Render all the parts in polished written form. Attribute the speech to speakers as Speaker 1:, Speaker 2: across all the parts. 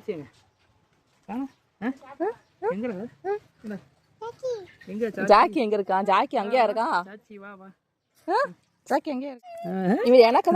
Speaker 1: சரிங்க.
Speaker 2: ஜாக்கி எங்க இருக்கான்? ஜாக்கி அங்கேயா இருக்கான்? ஜாக்கி எங்கேயா இருக்கு? இவன் எனக்கு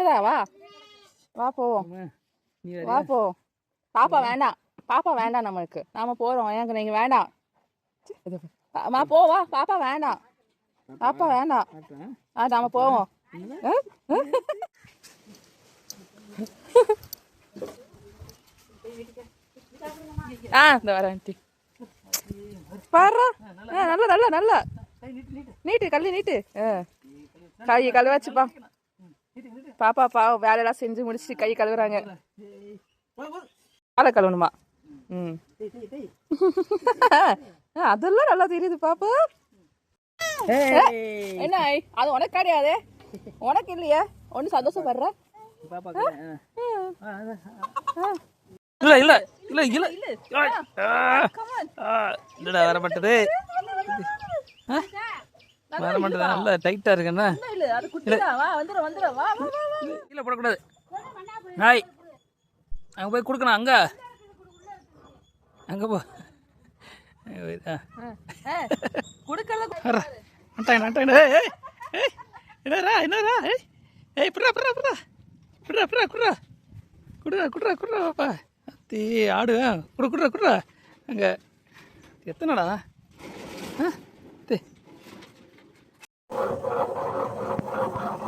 Speaker 2: தான் வா வா போவோம். வா போ. பாப்பா வேண்டாம் நம்மளுக்கு. நாம போறோம். எனக்கு நீங்க வேண்டாம். வா போ வா. பாப்பா வேண்டாம். நாம போவோம். இந்த வரேன் ஆண்டி. பாரு நல்லா நீட்டு கல்லு நீட்டு. கை கழுவாச்சுப்பா. பாப்பா பாவம் வேலையெல்லாம் செஞ்சு முடிச்சுட்டு கை கழுவுறாங்க. காலை கழுவணுமா? அதெல்லாம் நல்லா தெரியுது பாப்பா. என்ன அது உனக்கு கிடையாது, உனக்கு இல்லையா? ஒன்னும் சந்தோஷப்படுற?
Speaker 1: இல்லடா வர மாட்டது நல்லா டைட்டா இருக்குண்ணா. கீழே போடக்கூடாது. நாய் அங்க போய் கொடுக்கணும். அங்க போ. ஆடு குடுறா அங்க எத்தனைடா?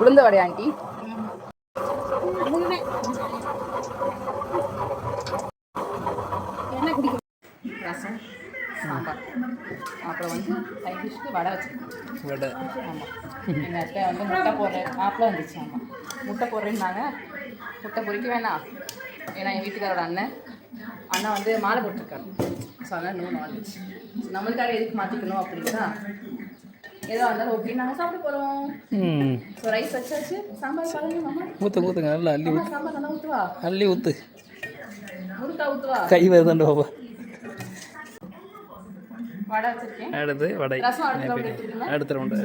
Speaker 2: உளுந்த வடை ஆண்டி. என்ன குடிக்கும்? ரசம் சாம்பார். அப்புறம் வந்து சைட் டிஷ்க்கு வடை வச்சுருக்கோம். ஆமாம், எங்கள் அத்தை வந்து முட்டை போடுறேன். மாப்பிள்ள வந்துச்சு. ஆமாம், முட்டை போடுறேன்னாங்க. முட்டை பொறிக்க வேணாம், ஏன்னா என் வீட்டுக்காரோட அண்ணன் வந்து மாலை போட்டிருக்காரு. ஸோ அதனால் நோ நான்வெஜ். நம்மளுக்காக எதுக்கு மாற்றிக்கணும் அப்படின்னா ஏதோ இருந்தாலும் ஓகே நாங்கள் சாப்பிட போகிறோம். ஸோ ரைஸ் வச்சாச்சு. சாம்பார்
Speaker 1: ஊற்றுங்க நல்லா அள்ளி ஊற்று.
Speaker 2: சாம்பார் நல்லா ஊற்றுவா.
Speaker 1: அள்ளி ஊற்று.
Speaker 2: ஊற்றுவா.
Speaker 1: கை வருதாண்டு பாப்பா.
Speaker 2: வடை வச்சிருக்கேன்.
Speaker 1: அடுத்து வடை.
Speaker 2: ரசம்
Speaker 1: அடுத்த ரவுண்டு.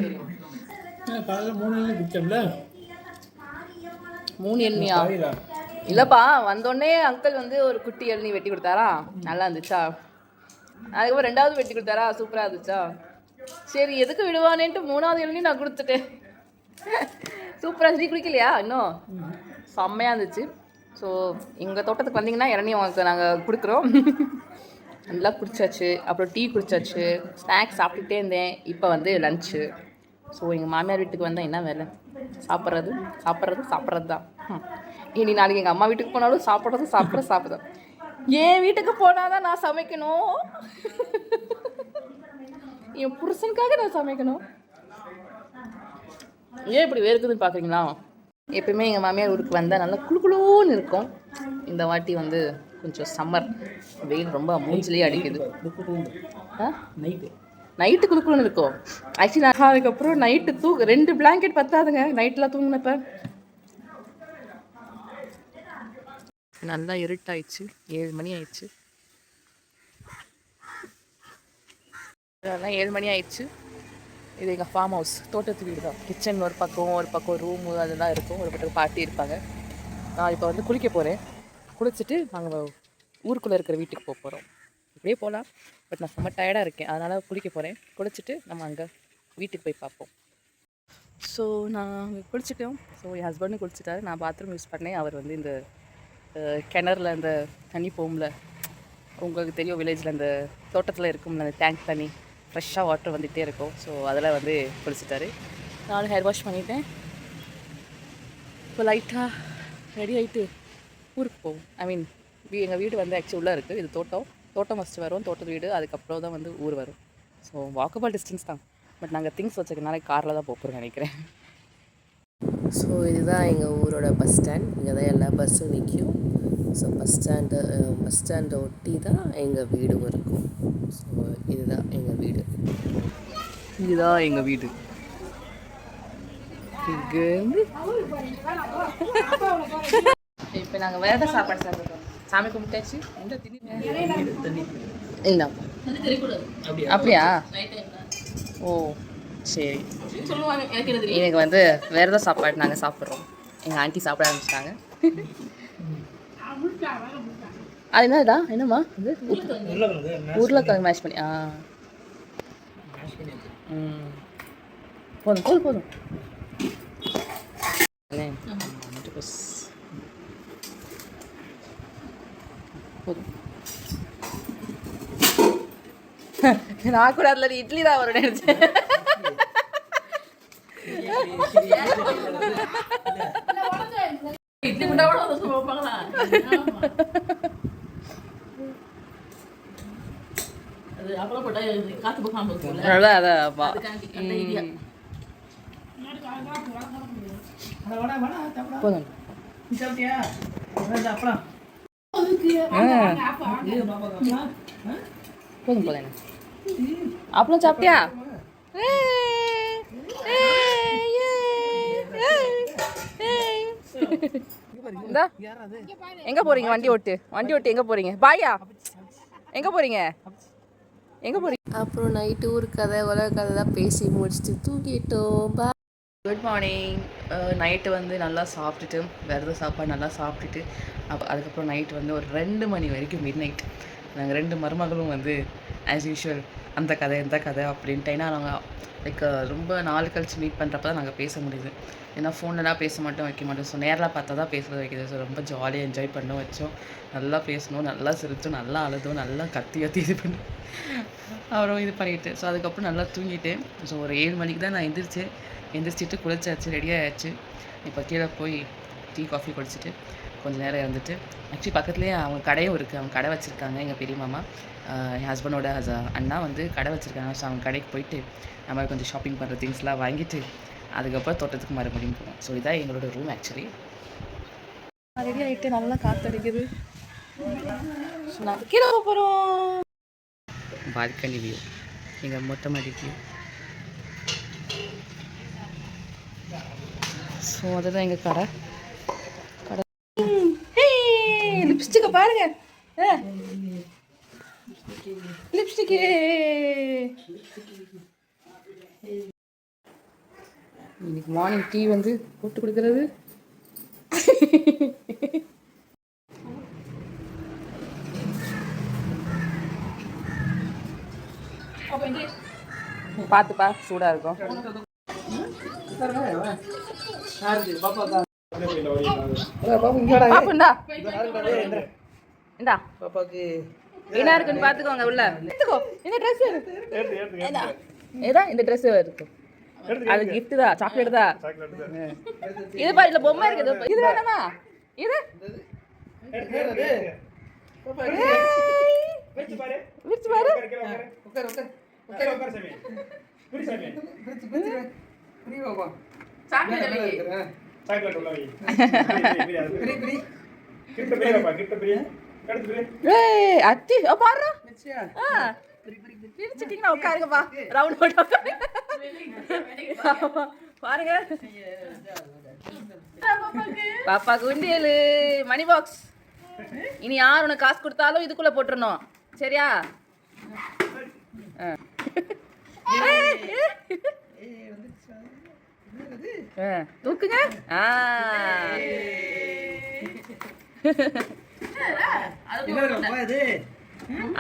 Speaker 2: 3 எண்ணெயா? இல்லைப்பா, வந்தோடனே அங்கிள் வந்து ஒரு குட்டி எண்ணி வெட்டி கொடுத்தாரா, நல்லா இருந்துச்சா. அதுக்கப்புறம் 2வது வெட்டி கொடுத்தாரா, சூப்பராக இருந்துச்சா. சரி எதுக்கு விடுவானேன்ட்டு 3வது எண்ணி நான் கொடுத்துட்டேன். சூப்பராக இருந்துச்சு. குடிக்கலையா இன்னும்? செம்மையாக இருந்துச்சு. ஸோ எங்கள் தோட்டத்துக்கு வந்தீங்கன்னா இளநீ உங்களுக்கு நாங்கள் கொடுக்குறோம். நல்லா குடிச்சாச்சு. அப்புறம் டீ குடிச்சாச்சு. ஸ்நாக்ஸ் சாப்பிட்டுட்டே இருந்தேன். இப்போ வந்து லன்ச்சு. ஸோ எங்கள் மாமியார் வீட்டுக்கு வந்தால் என்ன வேலை? சாப்பிட்றது தான். இனி நாளைக்கு எங்கள் அம்மா வீட்டுக்கு போனாலும் சாப்பிட்றது. என் வீட்டுக்கு போனால் தான் நான் சமைக்கணும். என் புருஷனுக்காக நான் சமைக்கணும். ஏன் இப்படி வேறுக்குதுன்னு பார்க்குறீங்களா? எப்பயுமே எங்கள் மாமியார் ஊருக்கு வந்தால் நல்லா குளுன்னு இருக்கும். இந்த வாட்டி வந்து கொஞ்சம் சம்மர் வெயில் ரொம்ப மூஞ்சிலேயே அடிக்குது. நைட்டு குளுக்குன்னு இருக்கும். ஆக்சுவலி நான் அதுக்கப்புறம் நைட்டு 2 பிளாங்கெட் பத்தாதுங்க நைட்டெலாம் தூங்கினப்ப. நல்லா இருட்டாயிடுச்சு. 7 மணி ஆயிடுச்சு. அதெல்லாம் 7 மணி ஆயிடுச்சு. இது எங்கள் ஃபார்ம் ஹவுஸ், தோட்டத்து வீடு தான். கிச்சன் ஒரு பக்கம் ரூமு அதெல்லாம் இருக்கும். ஒரு பக்கம் பாட்டி இருப்பாங்க. நான் இப்போ வந்து குளிக்க போகிறேன். குளிச்சுட்டு நாங்கள் ஊருக்குள்ளே இருக்கிற வீட்டுக்கு போகிறோம். இப்படியே போகலாம், பட் நான் செம்ம டயர்டாக இருக்கேன். அதனால் குளிக்க போகிறேன். குளிச்சுட்டு நம்ம அங்கே வீட்டுக்கு போய் பார்ப்போம். ஸோ நான் அங்கே குளிச்சுட்டோம். ஸோ என் ஹஸ்பண்டும் குளிச்சுட்டாரு. நான் பாத்ரூம் யூஸ் பண்ணேன். அவர் வந்து இந்த கிணறுல அந்த தண்ணி போகும்ல, உங்களுக்கு தெரியும் வில்லேஜில் அந்த தோட்டத்தில் இருக்கும்ல அந்த டேங்க் தண்ணி, ஃப்ரெஷ்ஷாக வாட்டர் வந்துகிட்டே இருக்கும். ஸோ அதில் வந்து குளிச்சுட்டாரு. நானும் ஹேர் வாஷ் பண்ணிவிட்டேன். இப்போ லைட்டாக ரெடி ஆகிட்டு ஊருக்கு போவோம். எங்கள் வீடு வந்து ஆக்சுவலி உள்ளே இருக்குது. இது தோட்டம் ஃபஸ்ட்டு வரும், தோட்டத்து வீடு, அதுக்கப்புறம் தான் வந்து ஊர் வரும். ஸோ வாக்கபிள் டிஸ்டன்ஸ் தான். பட் நாங்கள் திங்ஸ் வச்சுக்கனால காரில் தான் போகிறோம் நினைக்கிறேன்.
Speaker 3: ஸோ இதுதான் எங்கள் ஊரோட பஸ் ஸ்டாண்ட். இங்கே தான் எல்லா பஸ்ஸும் நிற்கும். ஸோ பஸ் ஸ்டாண்டை ஒட்டி தான் எங்கள் வீடும் இருக்கும். ஸோ இதுதான் எங்கள் வீடு.
Speaker 2: இப்போ நாங்கள் வேறு சாப்பாடு சாப்பிட்றோம். சாமி கும்பிட்டாச்சு. இல்லை அப்படியா? ஓ சரி. எனக்கு வந்து வேறு சாப்பாடு நாங்கள் சாப்பிட்றோம். எங்கள் ஆண்டி சாப்பிட ஆரம்பிச்சிட்டாங்க. அது என்னடா என்னம்மா இது உருளைக்கிழங்கு மேஷ் பண்ணி போதும் போதும் போதும் போதும். நான் கூட அதில் இட்லி தான் வரும் நினைச்சேன். இட்லி வைப்பாங்களா? அதான் அதான்ப்பா. போதும் போதும் போதும். அப்பளம் சாப்பிட்டியா? எங்க போறீங்க? வண்டி ஓட்டு எங்க போறீங்க? பாயா எங்க போறீங்க?
Speaker 3: அப்புறம் நைட்டு ஊர் கதை உலக கதை தான் பேசி முடிச்சுட்டு தூங்கிட்டோம்.
Speaker 2: Good morning. நைட்டு வந்து நல்லா சாப்பிட்டுட்டு விரத சாப்பாடு நல்லா சாப்பிட்டுட்டு அதுக்கப்புறம் நைட்டு வந்து ஒரு 2 மணி வரைக்கும் மிட் நைட் நாங்கள் 2 மருமகளும் வந்து ஆஸ் யூஷுவல் அந்த கதை இந்த கதை அப்படின்ட்டு. ஏன்னா நாங்கள் லைக் ரொம்ப நாள் கழிச்சு மீட் பண்ணுறப்ப தான் நாங்கள் பேச முடியுது. ஏன்னா ஃபோன்லாம் பேச மாட்டோம் வைக்க மாட்டோம். ஸோ நேரில் பார்த்தா தான் பேசுகிறது வைக்கிது. ஸோ ரொம்ப ஜாலியாக என்ஜாய் பண்ண வச்சோம். நல்லா பேசணும், நல்லா சிரித்தோம், நல்லா அழுதோம், நல்லா கத்தி இது பண்ணி அப்புறம் இது பண்ணிவிட்டு ஸோ அதுக்கப்புறம் நல்லா தூங்கிட்டேன். ஸோ ஒரு 7 மணிக்கு தான் நான் எந்திரிச்சிட்டு குளிச்சாச்சு, ரெடியாகிடுச்சு. இப்போ கீழே போய் டீ காஃபி குடிச்சிட்டு கொஞ்சம் நேரம் இருந்துட்டு ஆக்சுவலி பக்கத்துலேயே அவங்க கடையும் இருக்குது. அவங்க கடை வச்சுருக்காங்க. எங்கள் பெரிய மாமா என் ஹஸ்பண்டோட அண்ணா வந்து கடை வச்சுருக்காங்க. ஸோ அவங்க கடைக்கு போயிட்டு நம்ம கொஞ்சம் ஷாப்பிங் பண்ணுற திங்ஸ்லாம் வாங்கிட்டு அதுக்கப்புறம் தோட்டத்துக்கு மறுபடியும் போவோம். ஸோ இதான் எங்களோட ரூம். ஆக்சுவலி ரெடி ஆகிட்டு நல்லா காற்றடிக்குது. ஸோ நாங்கள் கீழே போகிறோம். பால்கனி வியூ, எங்கள் மொட்டை மாடி வியூ. ஸோ அதுதான் எங்கள் கடை. லிப்ஸ்டிக்கை பாருங்க, லிப்ஸ்டிக்கு. இன்னைக்கு மார்னிங் டீ வந்து போட்டு கொடுக்கறது. பார்த்துப்பா, சூடாக இருக்கும். என்ன இருக்குன்னு பாத்துக்கோங்க. உள்ள இந்த ட்ரெஸ் இந்த ட்ரெஸ் இருக்கு. அது கிஃப்ட் தான், சாக்லேட் தான். இது பாரு, இதுல பொம்மை இருக்குது. இது வேணாமா? இது விரிச்சு பாரு. அத்தி பாரு, பிரிச்சுட்டீங்கன்னா உட்காருங்கப்பா. ரவுண்ட் பாருங்க. பாப்பாக்கு உண்டியல், மணி பாக்ஸ். இனி யார் உனக்கு காசு கொடுத்தாலும் இதுக்குள்ள போட்டுருணும், சரியா? தூக்குங்க.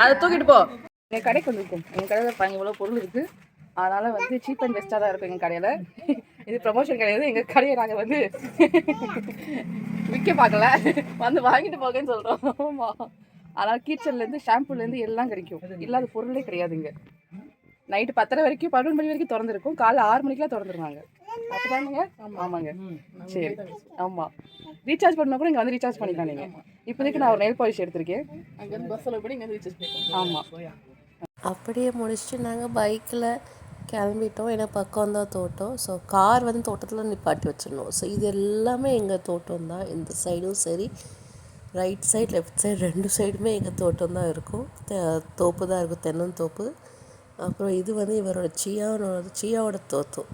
Speaker 2: அதை தூக்கிட்டு போ. எங்கள் கடைக்கு வந்துருக்கும். எங்கள் கடையில் இவ்வளோ பொருள் இருக்குது. அதனால் வந்து சீப் அண்ட் பெஸ்ட்டாக தான் இருக்கும் எங்கள் கடையில். இது ப்ரமோஷன் கிடையாது. எங்கள் கடையை நாங்கள் வந்து விற்க பார்க்கல, வந்து வாங்கிட்டு போகன்னு சொல்கிறோம். ஆமாம். அதனால் கிச்சன்லேருந்து ஷாம்புலேருந்து எல்லாம் கிடைக்கும். இல்லாத பொருளே கிடையாதுங்க. நைட்டு 10:30 வரைக்கும் 11 மணி வரைக்கும் திறந்துருக்கும். காலைல 6 மணிக்கெலாம் திறந்துருவாங்க. அப்படிதானுங்க? ஆமாங்க. சரி, ஆமாம். ரீசார்ஜ் பண்ணால் கூட இங்கே வந்து ரீசார்ஜ் பண்ணிக்கலாம் நீங்கள். இப்போதைக்கு நான் ஒரு நெயில் பாலிஷ் எடுத்திருக்கேன். அங்கேருந்து பஸ்ஸில் போய் இங்கே வந்து ரீசார்ஜ் பண்ணிக்கலாம். ஆமாம்.
Speaker 3: அப்படியே முடிச்சுட்டு நாங்கள் பைக்கில் கிளம்பிட்டோம். ஏன்னா பக்கம் தான் தோட்டம். ஸோ கார் வந்து தோட்டத்தில் நிப்பாட்டி வச்சிடணும். ஸோ இது எல்லாமே எங்கள் தோட்டம் தான். இந்த சைடும் சரி, ரைட் சைடு லெஃப்ட் சைடு 2 சைடுமே எங்கள் தோட்டம் தான் இருக்கும். தோப்பு தான் இருக்கும், தென்னந்தோப்பு. அப்புறம் இது வந்து இவரோட சியாவோட தோட்டம்.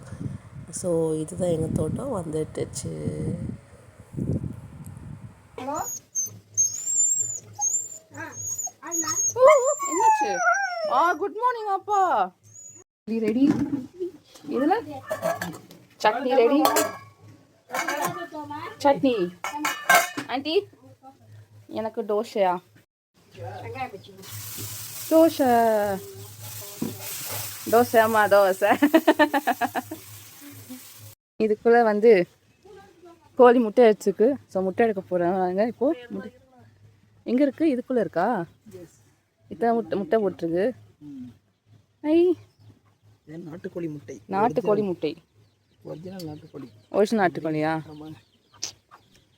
Speaker 3: ஸோ இதுதான் எங்கள் தோட்டம். வந்துட்டுச்சு.
Speaker 2: என்னாச்சு? குட் மார்னிங் அப்பா. ரெடி? இதுல சட்னி ரெடி. சட்னி ஆண்டி எனக்கு தோசையா? தோசை தோசைம்மா தோசை. இதுக்குள்ளே வந்து கோழி முட்டை வச்சுருக்கு. ஸோ முட்டை எடுக்க போகிறாங்க இப்போது. முட்டை எங்கே இருக்குது? இதுக்குள்ளே இருக்கா? இத்தனை முட்டை போட்டிருக்கு. ஐ
Speaker 1: நாட்டுக்கோழி முட்டை.
Speaker 2: நாட்டுக்கோழி முட்டை.
Speaker 1: ஒரிஜினல் நாட்டுக்கோழி.
Speaker 2: ஒரிஜினல் நாட்டுக்கோழியா?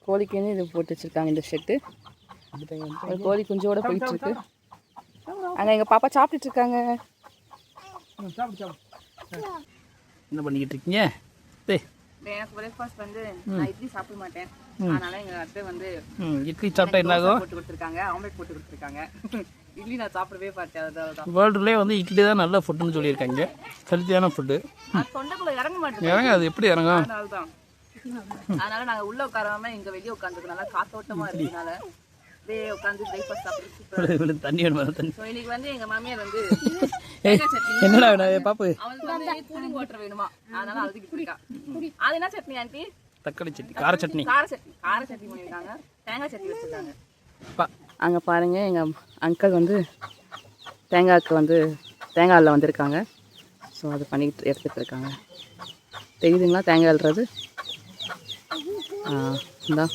Speaker 2: கோழிக்குன்னு இது போட்டு வச்சுருக்காங்க இந்த ஷெட்டு. ஒரு கோழி குஞ்சோட போயிட்டுருக்கு. அங்கே எங்கள் பாப்பா சாப்பிட்டுட்டு இருக்காங்க.
Speaker 1: என்ன பண்ணிக்கிட்டு இருக்கீங்க?
Speaker 2: எனக்கு பிரேக்ஃபாஸ்ட் வந்து நான் இட்லி சாப்பிட மாட்டேன். அதனால எங்கள் அத்தை வந்து
Speaker 1: இட்லி சாப்பிட்டா என்ன ஆகும்?
Speaker 2: போட்டு கொடுத்துருக்காங்க, ஆம்லெட் போட்டு கொடுத்துருக்காங்க. இட்லி நான் சாப்பிடவே பார்த்தேன். அதான்
Speaker 1: வேர்ல்டுலேயே வந்து இட்லி தான் நல்ல ஃபுட்டுன்னு சொல்லியிருக்காங்க. ஹெல்த்தியான ஃபுட்டு.
Speaker 2: தொண்டைக்குள்ள இறங்க மாட்டேன்.
Speaker 1: இறங்க, அது எப்படி இறங்கும்?
Speaker 2: அதனால நாங்கள் உள்ள உட்காராம இங்கே வெளியே உட்காந்துருக்கு. நல்லா காத்தோட்டமாக இருக்கிறதுனால அப்படியே உட்காந்து பிரேக்ஃபாஸ்ட் சாப்பிட்டு
Speaker 1: தண்ணி வேணுமா? தண்ணி.
Speaker 2: ஸோ இன்னைக்கு வந்து எங்கள் மாமியார் வந்து
Speaker 1: என்னடா வேணும் பாப்பு?
Speaker 2: அவளுக்கு வந்து கூலிங் வாட்டர் வேணுமா, அதனால அழுதுகிட்டு இருக்கா. அது என்ன சட்னி ஆண்டி?
Speaker 1: தக்காளி சட்னி, கார சட்னி.
Speaker 2: கார சட்னி பண்ணியிருக்காங்க. தேங்காய் சட்னி வச்சுருக்காங்க. அங்கே பாருங்கள் எங்கள் அங்கிள் வந்து தேங்காய்க்கு வந்து தேங்காயில் வந்திருக்காங்க. ஸோ அது பண்ணிட்டு எடுத்துகிட்டு இருக்காங்க. தெரியுதுங்களா தேங்காய் அல்றது? இந்தா